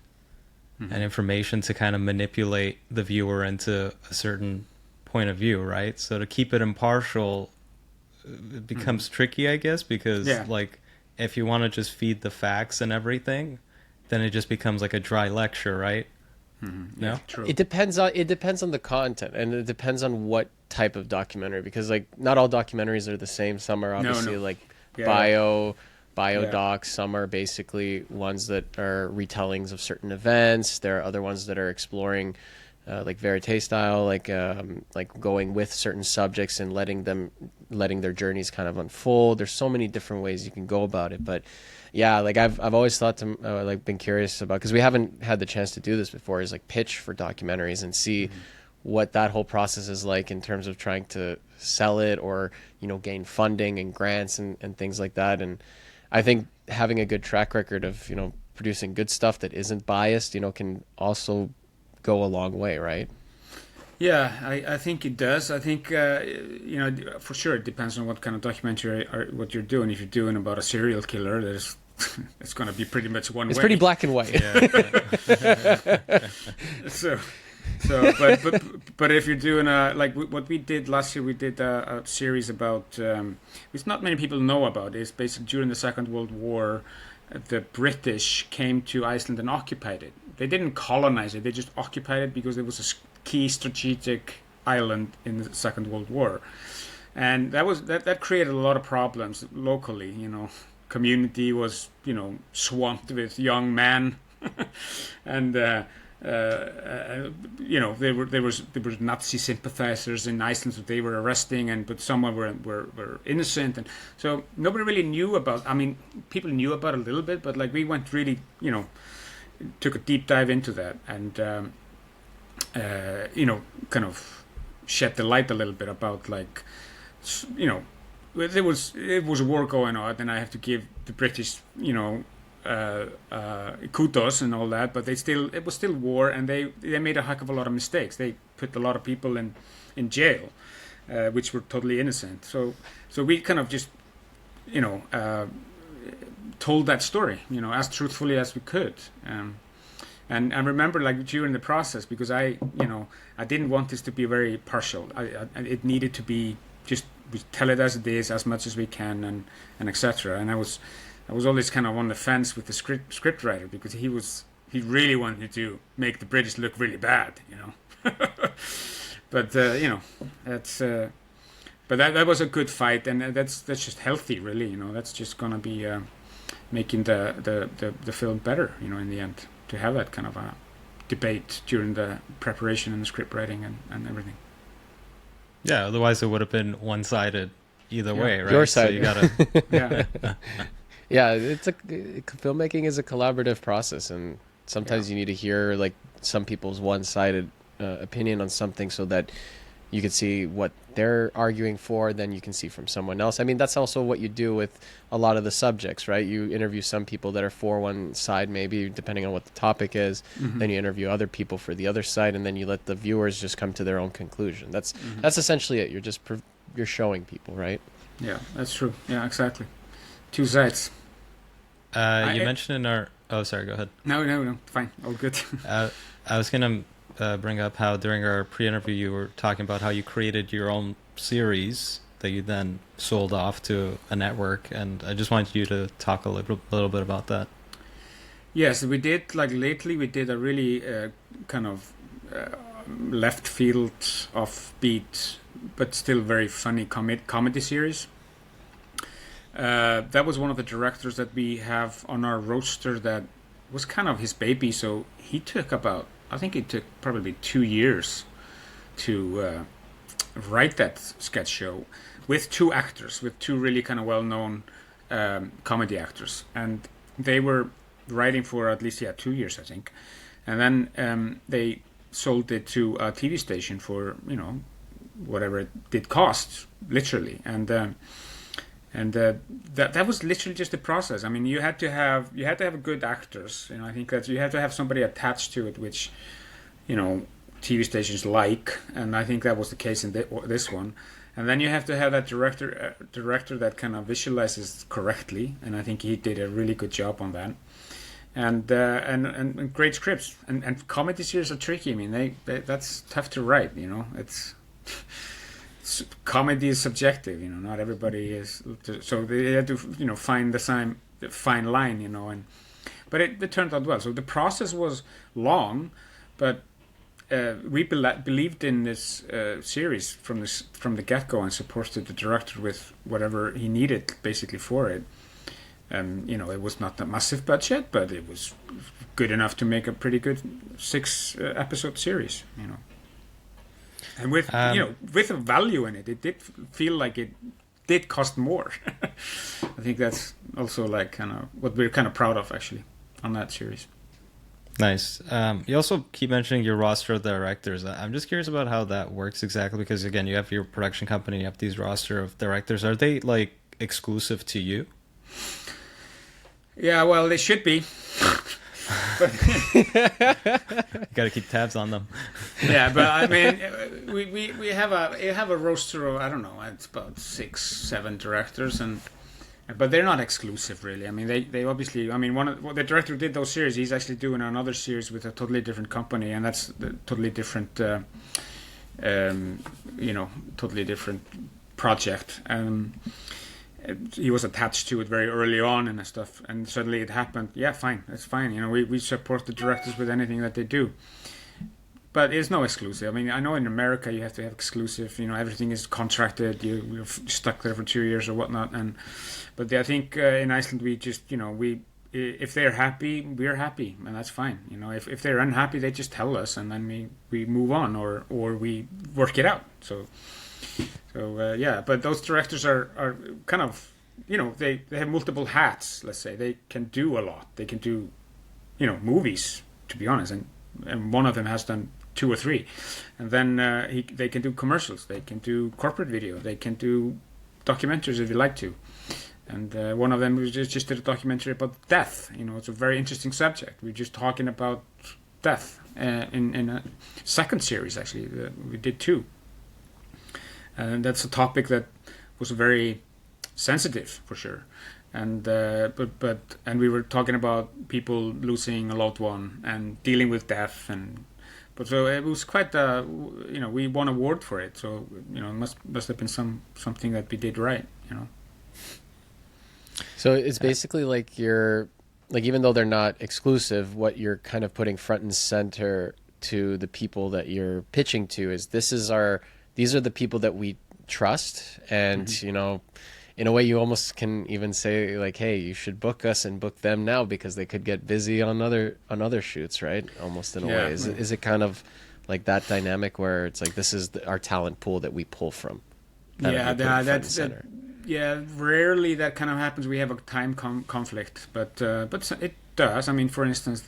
and information to kind of manipulate the viewer into a certain point of view, right? So to keep it impartial, it becomes tricky, I guess, because like if you want to just feed the facts and everything, then it just becomes like a dry lecture, right? Yeah, true. It depends on the content, and it depends on what type of documentary, because like not all documentaries are the same. Some are obviously like bio docs. Some are basically ones that are retellings of certain events. There are other ones that are exploring like verite style, like going with certain subjects and letting their journeys kind of unfold. There's so many different ways you can go about it, but yeah, like I've always thought to like been curious about, because we haven't had the chance to do this before, is like pitch for documentaries and see what that whole process is like in terms of trying to sell it, or gain funding and grants and things like that. And I think having a good track record of producing good stuff that isn't biased can also go a long way, right? Yeah, I think it does. I think for sure it depends on what kind of documentary or what you're doing. If you're doing about a serial killer, it's going to be pretty much one way. It's pretty black and white. But if you're doing like what we did last year, we did a series about which not many people know about. It's basically during the Second World War. the British came to Iceland and occupied it. They didn't colonize it; they just occupied it because it was a key strategic island in the Second World War, and that created a lot of problems locally. Community was swamped with young men, and there were Nazi sympathizers in Iceland that they were arresting, but some were innocent, and so nobody really knew about. I mean, people knew about it a little bit, but like we went really, took a deep dive into that, and kind of shed the light a little bit about like, it was a war going on, and I have to give the British, kudos and all that, but it was still war, and they made a heck of a lot of mistakes. They put a lot of people in jail, which were totally innocent. So we kind of just told that story, as truthfully as we could. And I remember like during the process, because I didn't want this to be very partial. It needed to be just, we tell it as it is as much as we can, and etc. And I was always kind of on the fence with the script writer, because he really wanted to make the British look really bad, But that's but that was a good fight, and that's just healthy, really. That's just gonna be making the film better, in the end, to have that kind of a debate during the preparation and the script writing and everything. Yeah, otherwise it would have been one-sided either way, right? Your side. So you gotta. Yeah. Yeah, filmmaking is a collaborative process, and sometimes you need to hear like some people's one-sided opinion on something so that you can see what they're arguing for, then you can see from someone else. I mean, that's also what you do with a lot of the subjects, right? You interview some people that are for one side, maybe depending on what the topic is. Mm-hmm. Then you interview other people for the other side, and then you let the viewers just come to their own conclusion. That's essentially it. You're showing people, right? Yeah, that's true. Yeah, exactly. Two sides. You mentioned in our... Oh, sorry, go ahead. No, fine. All good. I was going to bring up how during our pre-interview you were talking about how you created your own series that you then sold off to a network, and I just wanted you to talk a little bit about that. Yes, we did. Like lately, we did a really kind of left field, offbeat, but still very funny comedy series. That was one of the directors that we have on our roster that was kind of his baby. So he took probably 2 years to write that sketch show with two actors, with two really kind of well-known comedy actors. And they were writing for at least 2 years, I think. And then they sold it to a TV station for, whatever it did cost, literally. And that was literally just the process. I mean, you had to have good actors. I think that you had to have somebody attached to it, which, TV stations like, and I think that was the case in this one. And then you have to have that director that kind of visualizes correctly, and I think he did a really good job on that. And great scripts, and comedy series are tricky. I mean, that's tough to write. It's. Comedy is subjective, not everybody is, so they had to find the fine line, but it turned out well. So the process was long, but we believed in this series from the get-go, and supported the director with whatever he needed basically for it. It was not a massive budget, but it was good enough to make a pretty good 6 episode series, And with with a value in it, it did feel like it did cost more. I think that's also like kind of what we're kind of proud of actually on that series. Nice. You also keep mentioning your roster of directors. I'm just curious about how that works exactly, because again, you have your production company, you have these roster of directors. Are they like exclusive to you? Yeah, well, they should be. But you got to keep tabs on them. Yeah, but I mean, we have a roster of, I don't know, it's about 6-7 directors, but they're not exclusive really. I mean, they obviously, I mean, the director who did those series, he's actually doing another series with a totally different company, and that's a totally different, totally different project. he was attached to it very early on and stuff, and suddenly it happened. Yeah, fine, that's fine. You know, we support the directors with anything that they do. But it's no exclusive. I mean, I know in America you have to have exclusive. You know, everything is contracted. You're stuck there for 2 years or whatnot. But I think in Iceland we just, you know, if they're happy, we're happy, and that's fine. You know, if they're unhappy, they just tell us, and then we move on, or we work it out. So yeah. But those directors are kind of, you know, they have multiple hats. Let's say they can do a lot. They can do, you know, movies, to be honest, and one of them has done 2 or 3, and then they can do commercials, they can do corporate video, they can do documentaries if you like to, and one of them was just did a documentary about death. You know, it's a very interesting subject. We're just talking about death in a second series, actually. We did 2, and that's a topic that was very sensitive for sure. And and we were talking about people losing a loved one and dealing with death, but so it was quite you know, we won an award for it, so you know, it must have been something that we did right, you know. So it's basically like you're like, even though they're not exclusive, what you're kind of putting front and center to the people that you're pitching to is these are the people that we trust, and you know, in a way you almost can even say like, hey, you should book us and book them now because they could get busy on other shoots, right? Almost in a way. Is it kind of like that dynamic where it's like, this is our talent pool that we pull from? Yeah, rarely that kind of happens. We have a time conflict, but it does. I mean, for instance,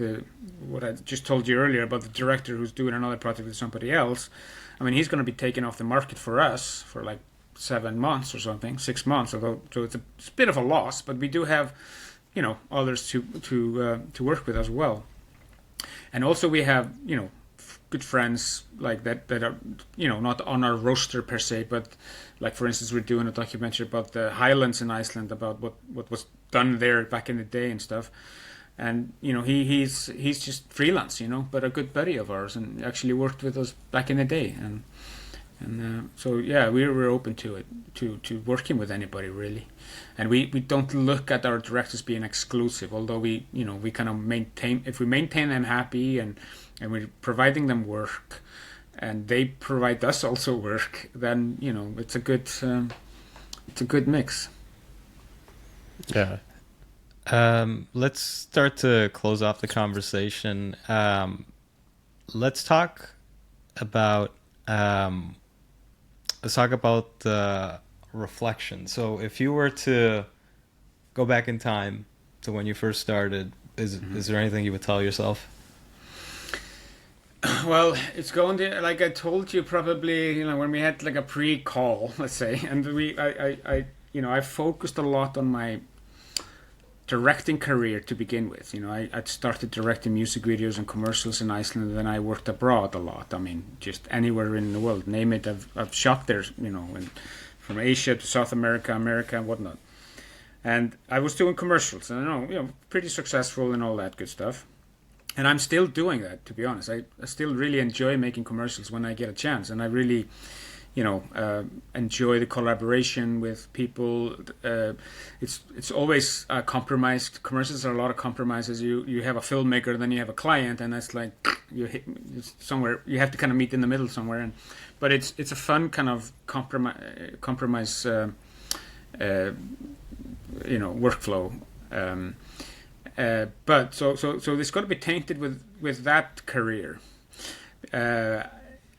what I just told you earlier about the director who's doing another project with somebody else. I mean, he's going to be taken off the market for us for like 7 months or something, 6 months. Although, so it's a bit of a loss, but we do have, you know, others to work with as well. And also we have, you know, good friends like that are, you know, not on our roster per se, but like, for instance, we're doing a documentary about the Highlands in Iceland, about what was done there back in the day and stuff. And you know, he's just freelance, you know, but a good buddy of ours, and actually worked with us back in the day. And so yeah, we're open to it, to working with anybody really. And we don't look at our directors being exclusive, although we, you know, we kind of maintain them happy, and we're providing them work, and they provide us also work, then, you know, it's a good mix. Yeah. Let's start to close off the conversation. Let's talk about the reflection. So if you were to go back in time to when you first started, is there anything you would tell yourself? Well, it's going to, like I told you, probably, you know, when we had like a pre-call, let's say, and I focused a lot on my directing career to begin with. You know, I started directing music videos and commercials in Iceland, and then I worked abroad a lot. I mean, just anywhere in the world, name it, I've shot there, you know, and from Asia to South America, and whatnot. And I was doing commercials, and I know, you know, pretty successful and all that good stuff. And I'm still doing that, to be honest. I still really enjoy making commercials when I get a chance, and I really, you know, enjoy the collaboration with people. It's always compromised. Commercials are a lot of compromises. You have a filmmaker, then you have a client, and that's like you somewhere. You have to kind of meet in the middle somewhere. But it's a fun kind of compromise. You know, workflow. But so it's got to be tainted with that career.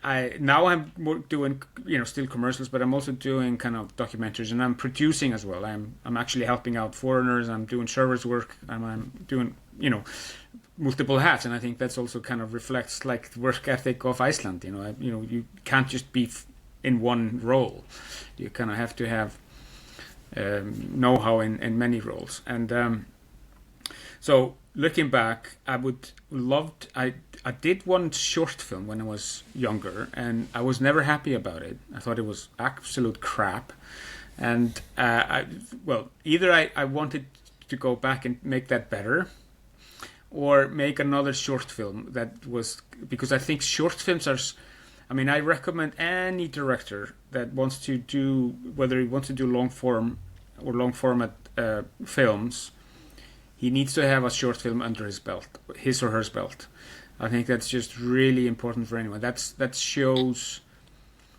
I'm doing, you know, still commercials, but I'm also doing kind of documentaries, and I'm producing as well. I'm actually helping out foreigners. I'm doing service work, and I'm doing, you know, multiple hats. And I think that's also kind of reflects like the work ethic of Iceland. You know, you can't just be in one role. You kind of have to have know-how in many roles. And so looking back, I did one short film when I was younger, and I was never happy about it. I thought it was absolute crap. And either I wanted to go back and make that better, or make another short film that was, because I think short films are, I mean, I recommend any director that wants to do, whether he wants to do long form or long format films, he needs to have a short film under his belt, his or her belt. I think that's just really important for anyone. That shows,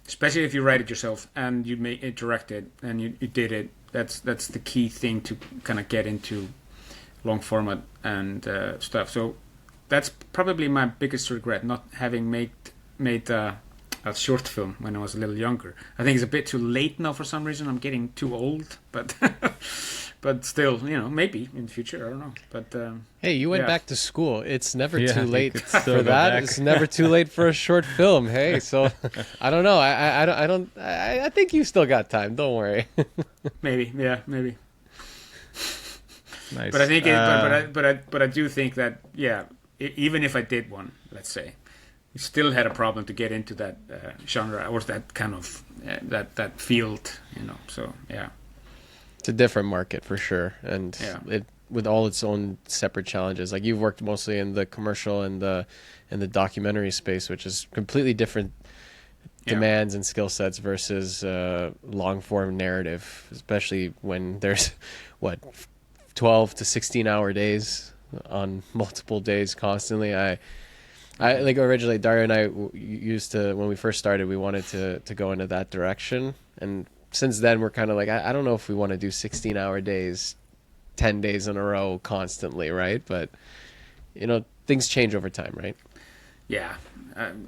especially if you write it yourself and you direct it and you did it. That's the key thing to kind of get into long format and stuff. So that's probably my biggest regret, not having made a short film when I was a little younger. I think it's a bit too late now for some reason. I'm getting too old, but but still, maybe in the future, I don't know. But hey, you went back to school. It's never too late for for that. back. It's never too late for a short film. Hey, so I don't know. I think you still got time. Don't worry. maybe. Nice. But I think, but I do think that even if I did one, let's say, we still had a problem to get into that genre or that kind of that field, So yeah, It's a different market for sure, and it with all its own separate challenges. Like you've worked mostly in the commercial and the documentary space, which is completely different demands and skill sets versus long form narrative, especially when there's 12 to 16 hour days on multiple days constantly. I like originally Dario and I used to, when we first started, we wanted to go into that direction, and since then we're kind of like I don't know if we want to do 16 hour days 10 days in a row constantly, right? But things change over time, right? Yeah,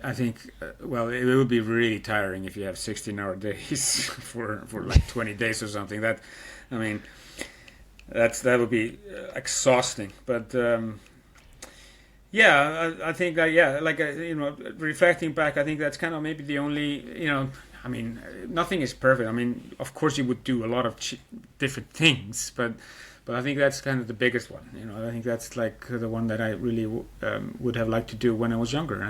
I think it would be really tiring if you have 16-hour days for like 20 days or something. That would be exhausting. But I think reflecting back, I think that's kind of maybe the only nothing is perfect. Of course you would do a lot of different things, but I think that's kind of the biggest one. I think that's like the one that I really would have liked to do when I was younger,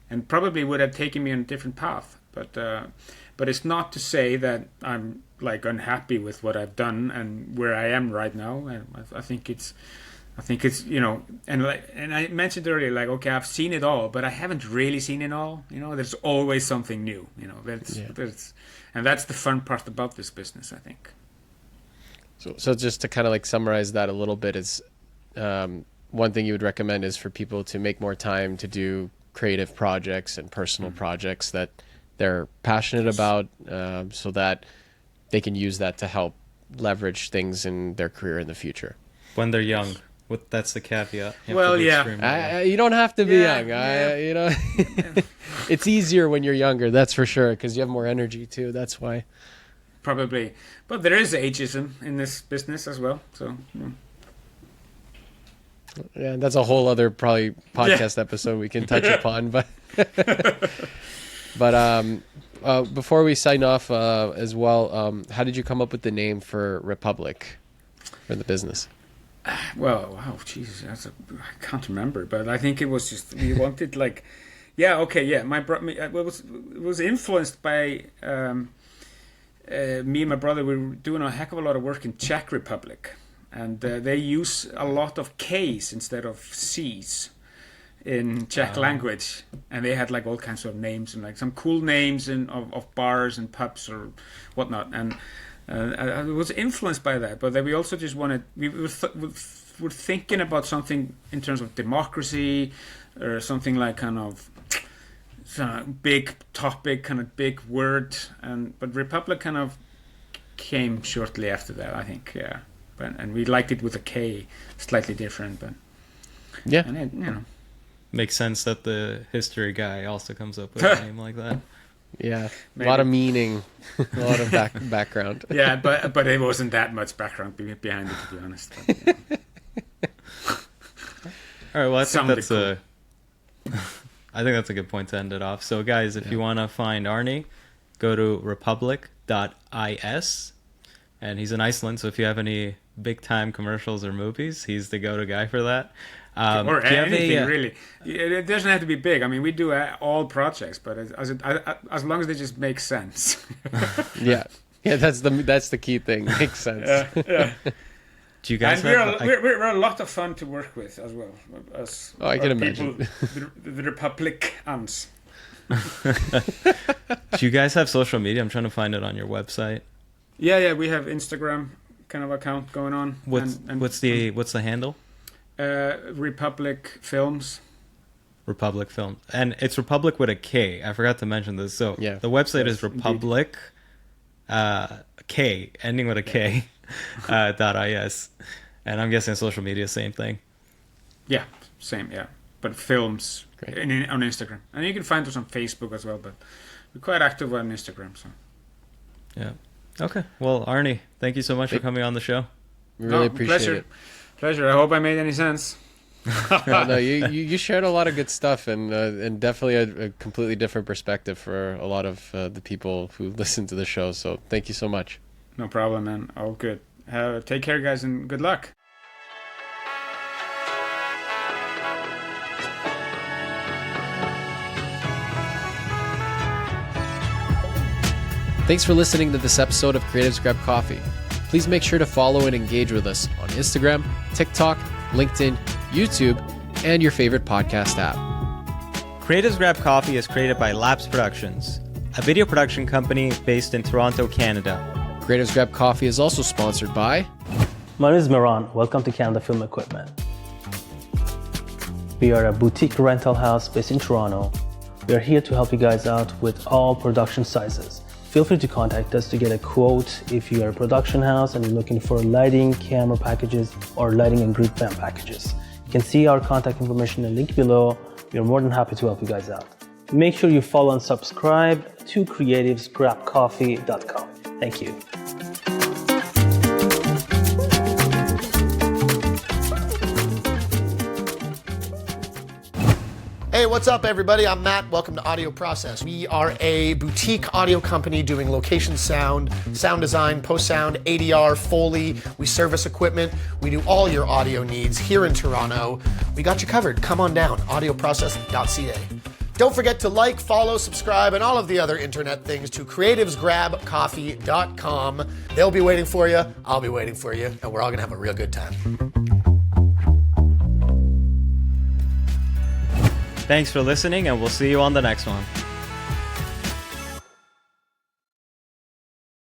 and probably would have taken me on a different path. But it's not to say that I'm like unhappy with what I've done and where I am right now. And I think it's and I mentioned earlier, like, okay, I've seen it all, but I haven't really seen it all. There's always something new. And that's the fun part about this business, I think. So just to kind of like summarize that a little bit, is one thing you would recommend is for people to make more time to do creative projects and personal projects that they're passionate about, so that they can use that to help leverage things in their career in the future. When they're young. That's the caveat. You You don't have to be young. It's easier when you're younger, that's for sure, because you have more energy too. That's why. Probably, but there is ageism in this business as well. So yeah, that's a whole other probably podcast episode we can touch upon. But before we sign off as well, how did you come up with the name for Republik for the business? Well, wow, Jesus, I can't remember, but I think it was just we wanted like, it was influenced by. Me and my brother, we were doing a heck of a lot of work in Czech Republic, and they use a lot of K's instead of C's in Czech language, and they had like all kinds of names and like some cool names of bars and pubs or whatnot, and I was influenced by that. But then we also just wanted, we were thinking about something in terms of democracy or something like kind of big topic, kind of big word, but Republic kind of came shortly after that, I think. Yeah, and we liked it with a K, slightly different, but and it, makes sense that the history guy also comes up with a name like that. Yeah, maybe. A lot of meaning, a lot of background. Yeah, but it wasn't that much background behind it, to be honest. But, All right, well, I think that's cool. I think that's a good point to end it off. So, guys, if you want to find Arni, go to republic.is. And he's in Iceland, so if you have any big-time commercials or movies, he's the go-to guy for that. Or anything, really. It doesn't have to be big. We do all projects, but as long as they just make sense. Yeah, that's the key thing. Makes sense. Yeah. Do you guys we're a lot of fun to work with as well. I can imagine. The Republicans. Do you guys have social media? I'm trying to find it on your website. Yeah, we have Instagram kind of account going on. What's the handle? Republik Films. Republik Film, and it's Republic with a K. I forgot to mention this. So Yeah. the website is Republik, K, ending with a K, .is, and I'm guessing social media, same thing. Yeah, same. Yeah, but films Great. on Instagram, and you can find us on Facebook as well. But we're quite active on Instagram. So Yeah. Okay. Well, Arni, thank you so much for coming on the show. We really appreciate pleasure. it. Pleasure. I hope I made any sense. No, you shared a lot of good stuff and definitely a completely different perspective for a lot of the people who listen to the show. So thank you so much. No problem, man. All good. Take care, guys, and good luck. Thanks for listening to this episode of Creatives Grab Coffee. Please make sure to follow and engage with us on Instagram, TikTok, LinkedIn, YouTube, and your favorite podcast app. Creatives Grab Coffee is created by Labs Productions, a video production company based in Toronto, Canada. Creatives Grab Coffee is also sponsored by... My name is Miran. Welcome to Canada Film Equipment. We are a boutique rental house based in Toronto. We are here to help you guys out with all production sizes. Feel free to contact us to get a quote if you are a production house and you're looking for lighting, camera packages, or lighting and group band packages. You can see our contact information in the link below. We are more than happy to help you guys out. Make sure you follow and subscribe to creativesgrabcoffee.com. Thank you. Hey, what's up, everybody? I'm Matt. Welcome to Audio Process. We are a boutique audio company doing location sound, sound design, post-sound, ADR, Foley. We service equipment. We do all your audio needs here in Toronto. We got you covered. Come on down, audioprocess.ca. Don't forget to like, follow, subscribe, and all of the other internet things to creativesgrabcoffee.com. They'll be waiting for you. I'll be waiting for you, and we're all going to have a real good time. Thanks for listening, and we'll see you on the next one.